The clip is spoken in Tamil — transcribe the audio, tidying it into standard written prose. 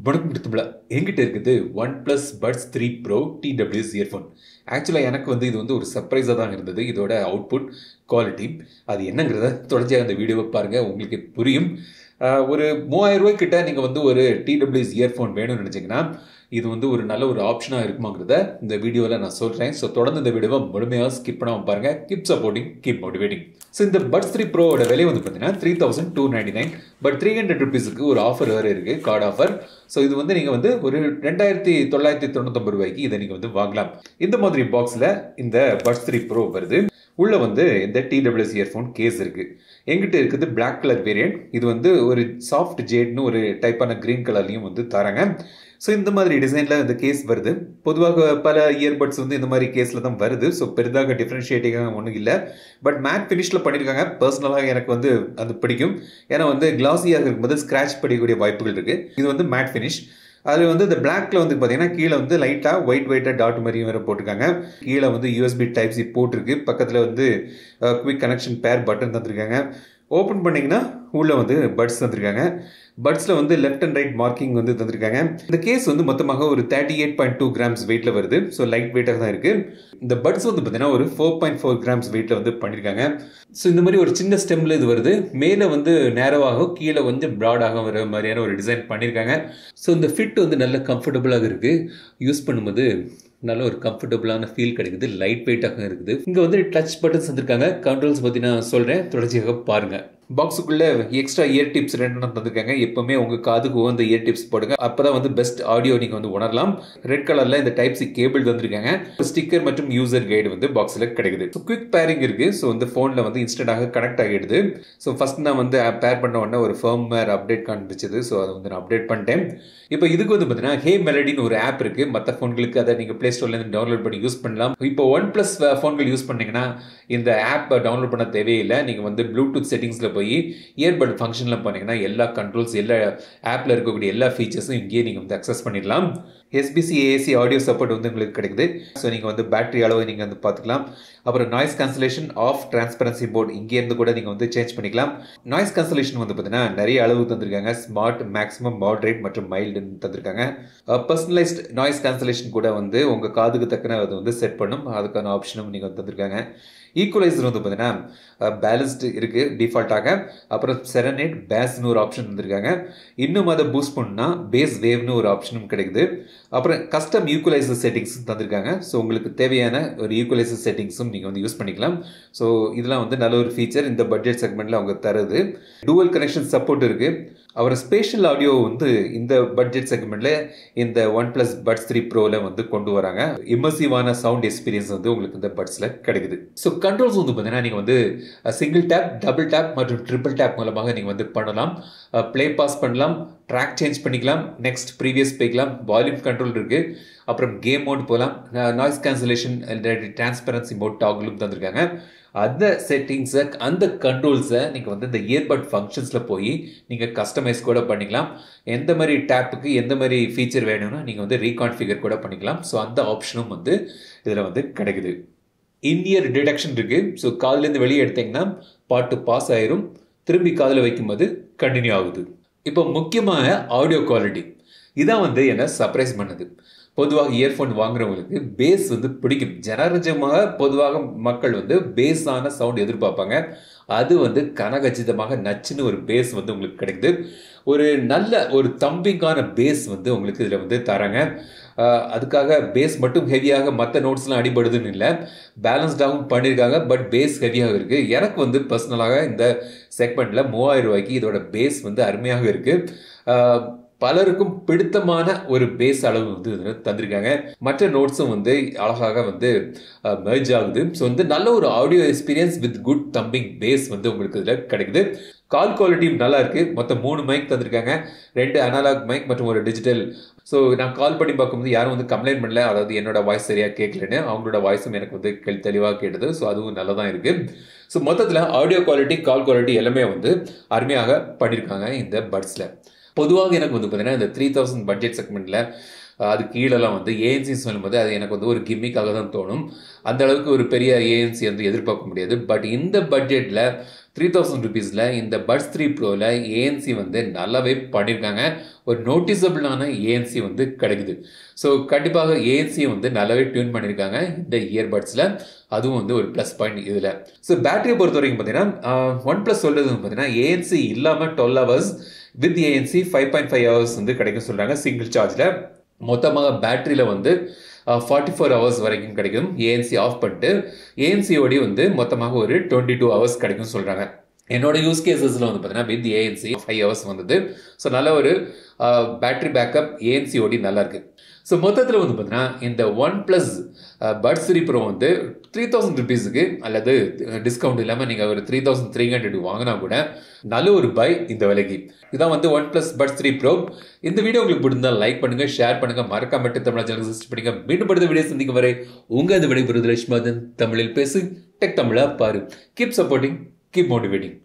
வணக்கம் எடுத்துப்பல என்கிட்ட இருக்குது one plus buds 3 pro TWS earphone. ஆக்சுவலாக எனக்கு இது ஒரு சர்ப்ரைஸாக தான் இருந்தது. இதோட அவுட்புட் குவாலிட்டி அது என்னங்கிறத தொடர்ச்சியாக அந்த வீடியோவை பாருங்கள், உங்களுக்கு புரியும். ஒரு 3000 ரூபாய் கிட்ட நீங்கள் ஒரு TWS இயர்ஃபோன் வேணும்னு நினச்சிங்கன்னா இது ஒரு நல்ல ஒரு ஆப்ஷனாக இருக்குமாங்கிறத இந்த வீடியோவில் நான் சொல்கிறேன். ஸோ தொடர்ந்து இந்த வீடியோவை முழுமையாக ஸ்கிப் பண்ணாமல் பாருங்கள். Keep supporting, keep motivating. So இந்த பட்ஸ் 3 ப்ரோவோட விலை பார்த்தீங்கன்னா 3299. பட் 300 ருபீஸுக்கு ஒரு ஆஃபர் வேறு இருக்குது, கார்டு ஆஃபர். ஸோ இது நீங்கள் ஒரு 2999 ரூபாய்க்கு இதை நீங்கள் வாங்கலாம். இந்த மாதிரி பாக்ஸில் இந்த பட்ஸ் 3 ப்ரோ வருது. உள்ள இந்த TWS இயர்ஃபோன் கேஸ் இருக்குது. எங்கிட்ட இருக்குது பிளாக் கலர் வேரியன்ட். இது ஒரு சாஃப்ட் ஜேட்னு ஒரு டைப்பான க்ரீன் கலர்லையும் தராங்க. ஸோ இந்த மாதிரி டிசைனில் இந்த கேஸ் வருது. பொதுவாக பல இயர்பட்ஸ் இந்த மாதிரி கேஸில் தான் வருது. ஸோ பெரிதாக டிஃப்ரென்ஷியேட்டிங்காக ஒன்றும் இல்லை. பட் மேட் ஃபினிஷில் பண்ணியிருக்காங்க. பர்சனலாக எனக்கு அது பிடிக்கும். ஏன்னா கிளாஸியாக இருக்கும்போது ஸ்க்ராட்ச் படிக்கக்கூடிய வாய்ப்புகள் இருக்குது. இது மேட் ஃபினிஷ். அது இந்த பிளாக்ல பார்த்தீங்கன்னா கீழே லைட்டாக ஒயிட்டாக டாட் மாதிரியும் வேறு போட்டிருக்காங்க. கீழே USB டைப் சி போட்டிருக்கு. பக்கத்தில் குவிக் கனெக்ஷன் பேர் பட்டன் தந்துருக்காங்க. ஓப்பன் பண்ணிங்கன்னா உள்ளே பட்ஸ் தந்துருக்காங்க. பட்ஸில் லெஃப்ட் அண்ட் ரைட் மார்க்கிங் தந்திருக்காங்க. இந்த கேஸ் மொத்தமாக ஒரு 38.2 கிராம்ஸ் வெயிட்டில் வருது. ஸோ லைட் வெயிட்டாக தான் இருக்குது. இந்த பட்ஸ் பார்த்தீங்கன்னா ஒரு 4.4 கிராம்ஸ் வெயிட்டில் பண்ணியிருக்காங்க. ஸோ இந்த மாதிரி ஒரு சின்ன ஸ்டெம்மில் இது வருது. மேலே நேரவாக கீழே கொஞ்சம் ப்ராடாக வர மாதிரியான ஒரு டிசைன் பண்ணியிருக்காங்க. ஸோ இந்த ஃபிட் நல்ல கம்ஃபர்டபுளாக இருக்குது. யூஸ் பண்ணும்போது நல்ல ஒரு கம்ஃபர்டபுளான ஃபீல் கிடைக்குது. லைட் வெயிட்டாக இருக்குது. இங்கே டச் பட்டன்ஸ் வந்திருக்காங்க. கண்ட்ரோல்ஸ் பற்றி நான் சொல்கிறேன், தொடர்ச்சியாக பாருங்கள். பாக்ஸுக்குள்ளே எக்ஸ்ட்ரா இயர் டிப்ஸ் 2 தந்திருக்காங்க. எப்பவுமே உங்கள் காதுக்கு அந்த இயர் டிப்ஸ் போடுங்க. அப்போ தான் பெஸ்ட் ஆடியோ நீங்கள் உணரலாம். ரெட் கலரில் இந்த டைப் சி கேபிள் தந்திருக்காங்க. ஸ்டிக்கர் மற்றும் யூசர் கைடு பாக்ஸில் கிடைக்குது. ஸோ குவிக் பேரிங் இருக்குது. ஸோ ஃபோனில் இன்ஸ்டன்டாக கனெக்ட் ஆகிடுது. ஸோ ஃபஸ்ட் நான் பேர் பண்ண உடனே ஒரு ஃபர்ம்வேர் அப்டேட் காண்பிச்சது. ஸோ அதை நான் அப்டேட் பண்ணிட்டேன். இப்போ இதுக்கு பார்த்தீங்கன்னா ஹே மெலடின்னு ஒரு ஆப் இருக்குது. மற்ற ஃபோன்களுக்கு அதை நீங்கள் ப்ளே ஸ்டோர்லேருந்து டவுன்லோட் பண்ணி யூஸ் பண்ணலாம். இப்போ ஒன் ப்ளஸ் ஃபோன்கள் யூஸ் பண்ணிங்கன்னா இந்த ஆப் டவுன்லோட் பண்ண தேவையில்லை. நீங்கள் ப்ளூடூத் செட்டிங்ஸில் போய் இயர்பட் ஃபங்க்ஷனில் போனீங்கன்னா எல்லா கண்ட்ரோல்ஸ், எல்லா ஆப்பில் இருக்கக்கூடிய எல்லா ஃபீச்சர்ஸும் இங்கேயே நீங்கள் அக்சஸ் பண்ணிடலாம். SBC AAC ஆடியோ சப்போர்ட் உங்களுக்கு கிடைக்குது. ஸோ நீங்கள் பேட்டரி அளவு நீங்கள் பார்த்துக்கலாம். அப்புறம் நாய்ஸ் கேன்சலேஷன், ஆஃப் டிரான்ஸ்பரன்சி போர்டு இங்கேருந்து கூட நீங்கள் சேஞ்ச் பண்ணிக்கலாம். நாய்ஸ் கேன்சலேஷன் பார்த்தீங்கன்னா நிறைய அளவு தந்திருக்காங்க. ஸ்மார்ட், மேக்ஸிமம், மாடரேட் மற்றும் மைல்டுன்னு தந்திருக்காங்க. பர்சனலைஸ்ட் நாய்ஸ் கேன்சலேஷன் கூட உங்கள் காதுக்கு தக்கன அது செட் பண்ணும். அதுக்கான ஆப்ஷனும் நீங்கள் தந்திருக்காங்க. ஈக்குவலைசர் பார்த்தீங்கன்னா பேலன்ஸ்டு இருக்குது டிஃபால்ட்டாக. அப்புறம் செரனேட், பேஸ்னு ஒரு ஆப்ஷன் தந்திருக்காங்க. இன்னும் அதை பூஸ்ட் பண்ணால் பேஸ் வேவ்னு ஒரு ஆப்ஷனும் கிடைக்குது. அப்புறம் கஸ்டம் ஈக்குவலைசர் செட்டிங்ஸ் தந்திருக்காங்க. ஸோ உங்களுக்கு தேவையான ஒரு ஈக்குவலைசர் செட்டிங்ஸும் நீங்கள் யூஸ் பண்ணிக்கலாம். ஸோ இதெல்லாம் நல்ல ஒரு ஃபீச்சர் இந்த பட்ஜெட் செக்மெண்ட்டில் அவங்க தருது. டூவல் கனெக்ஷன் சப்போர்ட் இருக்குது. அப்புறம் ஸ்பேஷியல் ஆடியோ இந்த பட்ஜெட் செக்மெண்ட்டில் இந்த ஒன் ப்ளஸ் பட்ஸ் 3 ப்ரோவில் கொண்டு வராங்க. இமர்சிவான சவுண்ட் எக்ஸ்பீரியன்ஸ் உங்களுக்கு இந்த பட்ஸில் கிடைக்குது. ஸோ கண்ட்ரோல்ஸ் பார்த்தீங்கன்னா நீங்கள் சிங்கிள் டேப், டபுள் டேப் மற்றும் ட்ரிபிள் டேப் மூலமாக நீங்கள் பண்ணலாம். ப்ளே பாஸ் பண்ணலாம், ட்ராக் சேஞ்ச் பண்ணிக்கலாம், நெக்ஸ்ட் ப்ரீவியஸ் போய்க்கலாம், வால்யூம் கண்ட்ரோல் இருக்குது. அப்புறம் கேம் மோட் போகலாம், நாய்ஸ் கேன்சலேஷன், டிரான்ஸ்பரன்சி மோட் டாகுலும் தந்திருக்காங்க. அந்த செட்டிங்ஸை, அந்த கண்ட்ரோல்ஸை நீங்கள் இந்த இயர்பட் ஃபங்க்ஷன்ஸில் போய் நீங்கள் கஸ்டமைஸ் கூட பண்ணிக்கலாம். எந்த மாதிரி டேப்புக்கு எந்த மாதிரி ஃபீச்சர் வேணும்னா நீங்கள் ரீகான்ஃபிகர் கூட பண்ணிக்கலாம். ஸோ அந்த ஆப்ஷனும் இதில் கிடைக்குது. இன்இயர் டிடெக்ஷன் இருக்குது. ஸோ காதுலேருந்து வெளியே எடுத்தீங்கன்னா பாட்டு பாஸ் ஆயிரும். திரும்பி காதில் வைக்கும்போது கண்டினியூ ஆகுது. இப்போ முக்கியமாக ஆடியோ குவாலிட்டி இதான் என்னை சர்ப்ரைஸ் பண்ணுது. பொதுவாக இயர்ஃபோன் வாங்குறவங்களுக்கு பேஸ் பிடிக்கும். ஜனரஞ்சமாக பொதுவாக மக்கள் பேஸான சவுண்ட் எதிர்பார்ப்பாங்க. அது கனகச்சிதமாக நச்சுன்னு ஒரு பேஸ் உங்களுக்கு கிடைக்குது. ஒரு நல்ல ஒரு தம்பிங்கான பேஸ் உங்களுக்கு இதில் தராங்க. அதுக்காக பேஸ் மட்டும் ஹெவியாக மற்ற நோட்ஸ்லாம் அடிபடுதுன்னு இல்லை, பேலன்ஸ்டாகவும் பண்ணியிருக்காங்க. பட் பேஸ் ஹெவியாக இருக்குது. எனக்கு பர்சனலாக இந்த செக்மெண்ட்டில் 3000 ரூபாய்க்கு இதோட பேஸ் அருமையாக இருக்குது. பலருக்கும் பிடித்தமான ஒரு பேஸ் அளவு தந்திருக்காங்க. மற்ற நோட்ஸும் அழகாக மெர்ஜ் ஆகுது. ஸோ நல்ல ஒரு audio experience with good thumping bass உங்களுக்கு இதில் கிடைக்குது. கால் குவாலிட்டியும் நல்லா இருக்குது. மொத்தம் 3 மைக் தந்திருக்காங்க. 2 அனலாக் மைக் மற்றும் ஒரு டிஜிட்டல். ஸோ நான் கால் பண்ணி பார்க்கும்போது யாரும் கம்ப்ளைண்ட் பண்ணல, அதாவது என்னோட வாய்ஸ் சரியாக கேட்கலன்னு. அவங்களோட வாய்ஸும் எனக்கு தெளிவாக கேட்டது. ஸோ அதுவும் நல்லா தான் இருக்குது. ஸோ மொத்தத்தில் ஆடியோ குவாலிட்டி, கால் குவாலிட்டி எல்லாமே அருமையாக பண்ணியிருக்காங்க இந்த பட்ஸில். பொதுவாக எனக்கு பார்த்தீங்கன்னா இந்த 3000 பட்ஜெட் செக்மெண்ட்டில் அது கீழெல்லாம் ஏஎன்சி சொல்லும்போது அது எனக்கு ஒரு கிம்மிக்காக தான் தோணும். அந்த அளவுக்கு ஒரு பெரிய ஏஎன்சி எதிர்பார்க்க முடியாது. பட் இந்த பட்ஜெட்டில் 3000 ருபீஸில் இந்த பட்ஸ் 3 ப்ரோவில் ஏஎன்சி வந்து நல்லாவே பண்ணியிருக்காங்க. ஒரு நோட்டிசபிளான ஏஎன்சி வந்து கிடைக்குது. ஸோ கண்டிப்பாக ஏஎன்சியை வந்து நல்லாவே டியூன் பண்ணியிருக்காங்க இந்த இயர்பட்ஸில். அதுவும் வந்து ஒரு ப்ளஸ் பாயிண்ட் இதில். ஸோ பேட்டரியை பொறுத்த வரைக்கும் பார்த்தீங்கன்னா ஒன் ப்ளஸ் சொல்கிறது பார்த்தீங்கன்னா ஏஎன்சி இல்லாமல் 12 ஹவர்ஸ் வித் ஏஎன்சி 5.5 ஹவர்ஸ் வந்து கிடைக்கும் சொல்கிறாங்க சிங்கிள் சார்ஜில். மொத்தமாக பேட்டரியில் வந்து 44 ஹவர்ஸ் வரைக்கும் கிடைக்கும் ஏஎன்சி ஆஃப் பண்ணிட்டு. ஏஎன்சியோடய வந்து மொத்தமாக ஒரு 22 ஹவர்ஸ் கிடைக்கும் சொல்கிறாங்க. என்னோட யூஸ் கேசஸில் வந்து பார்த்தீங்கன்னா வித் ஏஎன்சி 5 ஹவர்ஸ் வந்தது. ஸோ நல்ல ஒரு பேட்டரி பேக்கப் ஏஎன்சியோடி நல்லா இருக்கு. ஸோ மொத்தத்தில் வந்து பார்த்தீங்கன்னா இந்த ஒன் ப்ளஸ் பட்ஸ் 3 ப்ரோ வந்து 3000 ருபீஸுக்கு அல்லது டிஸ்கவுண்ட் இல்லாமல் நீங்கள் ஒரு 3300 வாங்கினா கூட நல்ல ஒரு பை இந்த விலைக்கு. இதுதான் வந்து ஒன் ப்ளஸ் பட்ஸ் 3 ப்ரோ. இந்த வீடியோ உங்களுக்கு பிடிச்சிருந்தால் லைக் பண்ணுங்கள், ஷேர் பண்ணுங்கள், மறக்காம தமிழ் சேனல் சப்ஸ்கிரைப் பண்ணுங்க. மீண்டும் அடுத்த வீடியோ சந்திக்கும் வரை உங்கள் அது விடைபெறுவது லட்சுமதன். தமிழில் பேசு, டெக் தமிழா பாரு. Keep supporting, keep motivating.